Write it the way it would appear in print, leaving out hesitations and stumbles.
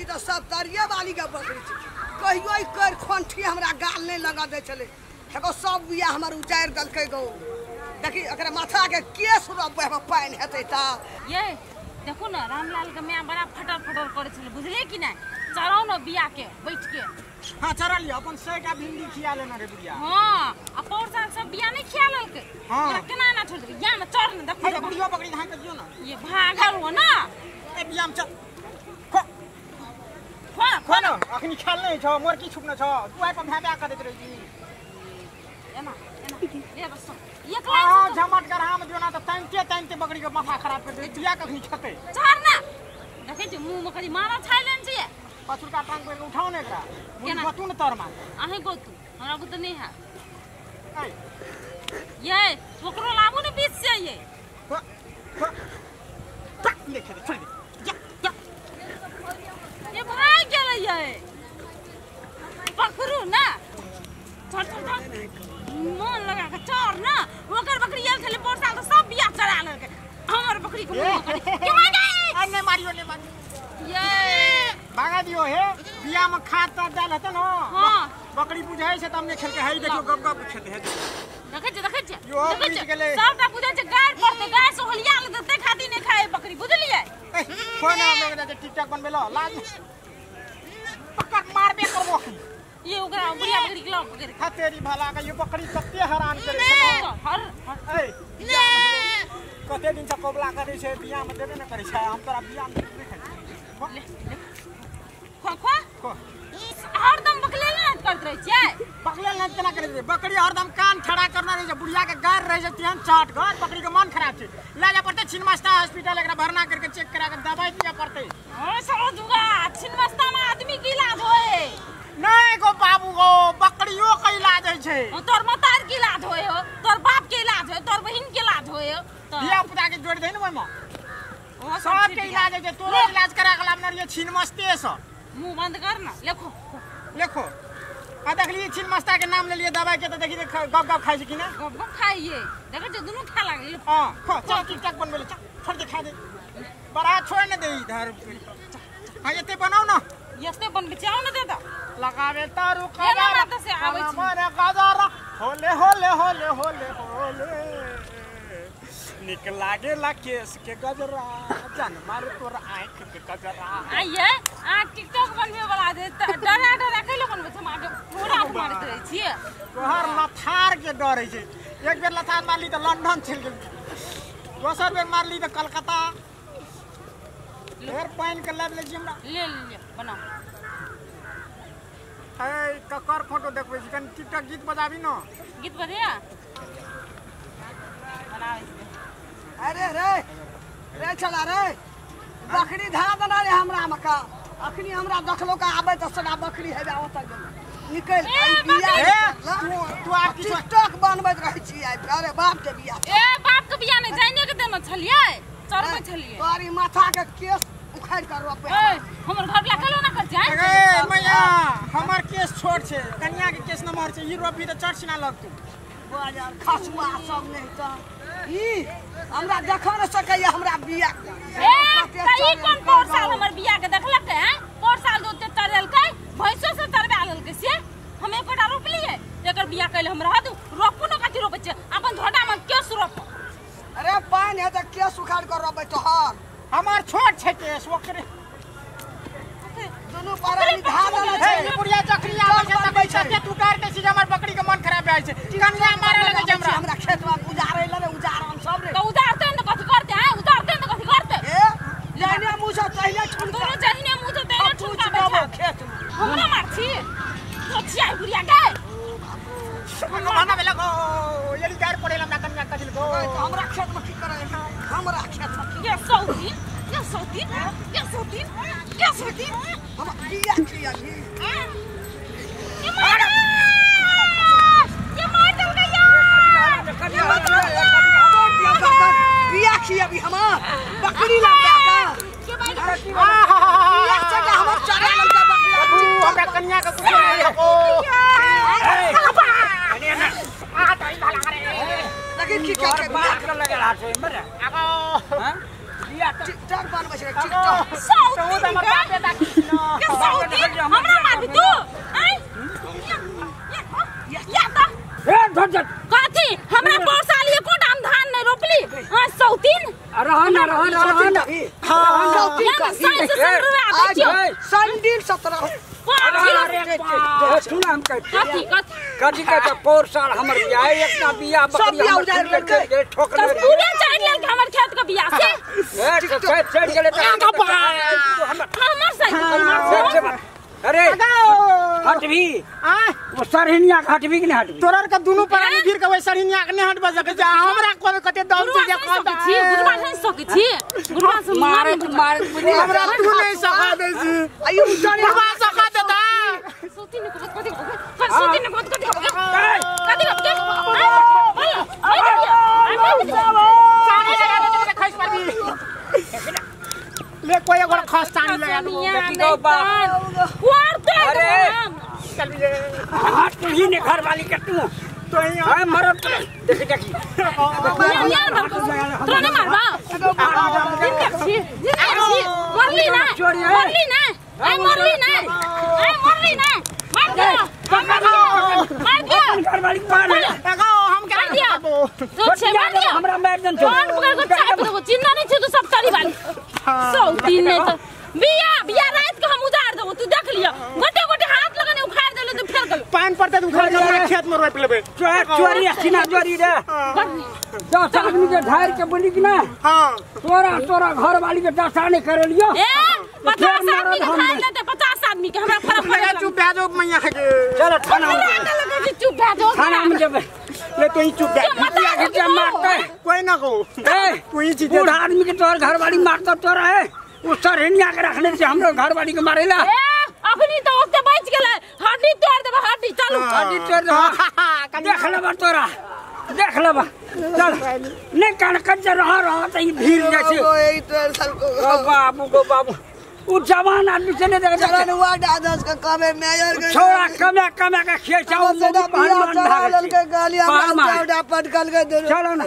तो सब तरिये वाली के बकरी छी कहियो कर खोंठी हमरा गाल नहीं लगा दे चले एगो सब बिया हमर उचार दलकै गो देखी एकरा माथा के केस रबे पानी हेतै ता ये देखो ना रामलाल के मैं बड़ा फटर फटर करे छले बुझले कि नहीं चराओ ना बिया के बैठ के हां चरा लियो अपन 100 का भिंडी खिया लेना रे बुढ़िया हां आ पौर साल सब बिया नहीं खिया ललके तोरा केना ना छोड़ दे या ना चढ़ ना देखो अरे बुढ़िया पकड़ी धान के दियो ना ये भागल हो ना ए बियाम चल खो ना अखनी खेल नहीं छ मोर की छुपना छ तू आइ पर भागा कर देत रही एना ये बस ये क्लास झमट कर हम दियो ना तो तांते बकरी के माथा खराब कर दे बिया कखनी छते चढ़ ना देखे जे मुंह में करी मारा छाइलन छी पछुर का टांग पे उठाओ ने एकरा मुंह बतू न तर मार अहे को तू हमरा को तो नहीं है ये ओकरो लाबू ने बीच से ये तक लेके दे छोड़ दे ये भाग गेल ये पकड़ू ना चढ़ मन लगा के चढ़ ना ओकर बकरी आल छले पोरसा तो सब बिया चढ़ा लेके हमर बकरी को के मार गई अन्ने मारियो ने मार ये भागा दियो हे बिया में खाद त डाल हत न हां बकरी बुझाई से तमने खेल के हई देखियो गप गप खेते है देखे छ यो बुझ गेले सबटा बुझै छ गाय पड़ते गाय से होलिया ले देते खाती नहीं खाए बकरी बुझलिए फोन में के टिकटॉक बनबेलो लाज पकड़ मारबे करबो ये ओकरा बुढ़िया बकरी के लाओ पकड़ हा तेरी भला का ये बकरी कते हैरान करे छ हर ए कते दिन से कोबला करे छै बिया में देबे न करे छै हम तोरा बिया में देबे ले खो हरदम बकले ना करत रह छै बकले ना केना करे रे बकरी हरदम कान खड़ा करना रहे छै बुढ़िया के गार रहे छै तिहन चाट घर बकरी के मन खराब छै ले जा पड़ते छिनमस्ता हॉस्पिटल एकरा भरना करके चेक करा के दवाई दिया पड़ते ओ साला दुगा छिनमस्ता में आदमी के इलाज होए नहीं गो बाबू गो बकरियों का इलाज है छै तोर मतार के इलाज होए हो तोर बाप के इलाज होए तोर बहिन के इलाज होए बिया पुता के जोड़ दे न ओय में सब के इलाज है तोरो इलाज करा के लाभ न रे छिनमस्ते से मुंह बंद कर ना लिखो आ देखलिए छिनमस्ता के नाम ले लिए दवाई के तो देखी गप गप खाइ छै कि ना गप खाइए देखे जे दोनों खा लागल हां खो चल टिकटॉक बनबे चल छोड़ के खा दे बड़ा छोड़ न दे इधर हां एते बनाओ ना एते बन बचाओ न दे दा लगावे तारू करा बात से आवे छी हमारे गजरा होले होले होले होले होले निक लागेला केस के गजरा जान मारे तोर आंख के गजरा आइए आ टिकटॉक बनबे वाला दे डरा डरा के लोगन में हम आगे पूरा मारत रह छी तोहर लथार के डर छै एक बेर लथार मारली त लंदन चल गेल दोसर बेर मारली त कलकत्ता फेर पाइन के लाब ले छी हमरा ले बना ए ककर फोटो देखबै छी कन टिकटॉक गीत बजाबी न गीत बजिया बनावे अरे रे चला रे बकरी धरा देना रे हमरा मका अखनी हमरा देखलो का आबे त सदा बकरी हेबे ओत निकल आई बिया तू आप की टिकटॉक बनबैत रहै छी अरे बाप के बिया ए बाप के बिया नहीं जाने के देना छलिए चढ़बै छलिए तोरी माथा के केस उखाड़ कर रोपे हमर घर ला कलो ना कर जाए ए मैया हमर केस छोट छै कन्या के केस नमहर छै ई रोपी त चढ़ सिना लगतू बाजार खसुआ सब नहीं त ई हमरा देख न सकैया हमरा बिया ए कई कोन पोर साल हमर बिया के देखलक है पोर साल दो चढ़ल के भैंसो से चढ़बा ललके से हम एकोटा रोप लिए एकर बिया कैले हम रह दू रोपू न कथि रोपे छै अपन झोटा में केस रोप अरे पानी है त केस उखाड़ कर रोपे तोहर हमार छोट छै केस ओकरे दोनों पारानी धान वाला ए बुढ़िया चखरी आवे छै त बैठ के तू डार के छी हमर बकरी के मन खराब भए छै कन्या मारे लगे छै हमरा खेत में उजारे ले उजारन सब रे तो उतारते न कथि करते हैं उतारते न कथि करते ए जहिने मुझे पहले छुन तोरो जहिने मुझे तेरे छुन का खेत हमरा मार छी तो छिया बुढ़िया गए खाना बेला गो यली कार पड़ेला ना कन्या कदिल गो हमरा खेत में की करे हमरा खेत में ये सौती हम बिया किया ये मार दल गया बिया किया भी हमार बकरी लगा का बिया सजा हमर चढ़ा लगा बकरी हमरा कन्या के कुछ ओ आ तो ई भला करे लगे की करे बात कर लगे हाथ से मर आगो हां बिया टिकटॉक बनबै छै टिकटॉक सौती संडील 17 सुना हम कथी कहते पोर साल हमर बियाह एकटा बियाह बकरी हमर ठोक दे पूरे चाट लेल हमर खेत के बियाह से चढ़ गेले त हमर सही अरे हटबी वो सरहिनिया के हटबी कि नहीं हटबी तोरा का दुनु परानी गिर के वै सरहिनिया के नहीं हटब सके जा हमरा को कते दम से जे कहता छी गुरबा नहीं सके छी गुरबा से मारे हमरा तू नहीं सका दे छी अयो जाने गुरबा सका देता सोती ने कथी सोती ने कथी ले कोई एगो खस्तानी ले देखो बाप अरे चल हाथ ही ने घर वाली के तू तो हां मरो देख देखी तो ना मारबा मरली ना मरली ना मार दे घर वाली पान एगो हम क्या दिया तो छे मार दिया हमरा मार दन कौन पकड़ के चाप दो चिन्ना नहीं छे तू सब तारी वाली सौती ने तो बिया रात के हम उजाड़ देबो तू देख लियो गोटे गोटे हाथ लगने उखाड़ देले तू फेर गल पान पड़ते तू घर के खेत में रोप लेबे चोरी सीना चोरी रे 10 आदमी के ढार के बोली कि ना हां तोरा घर वाली के दशा नहीं करे लियो 50 आदमी के खाए देते 50 आदमी के हमरा फर्क मैं चुप बैठो मैया के चलो थाना में चुप बैठो थाना में जब ले तो ही चुप बैठ क्या मारता है कोई ना को कोई चीज बूढ़ा आदमी के तोर घर वाली मारता तोरा है वो सरहिनिया के रखने से हमरो घर वाली के मारेला अखनी तो ओते बच गेले हड्डी तोड़ देबे हड्डी चलो हड्डी तोड़ दे देख लेबा तोरा देख लेबा चल नहीं कान कंजर रहा त ई भीड़ जैसे यही तो साल को गो बाबू उ जवान आदमी से नहीं देख चलन वार्ड आदर्श का कमे मेयर के छोड़ा कमे के खेचाऊ बिया चढ़ा लल के गालियां मार पटकल के चलो ना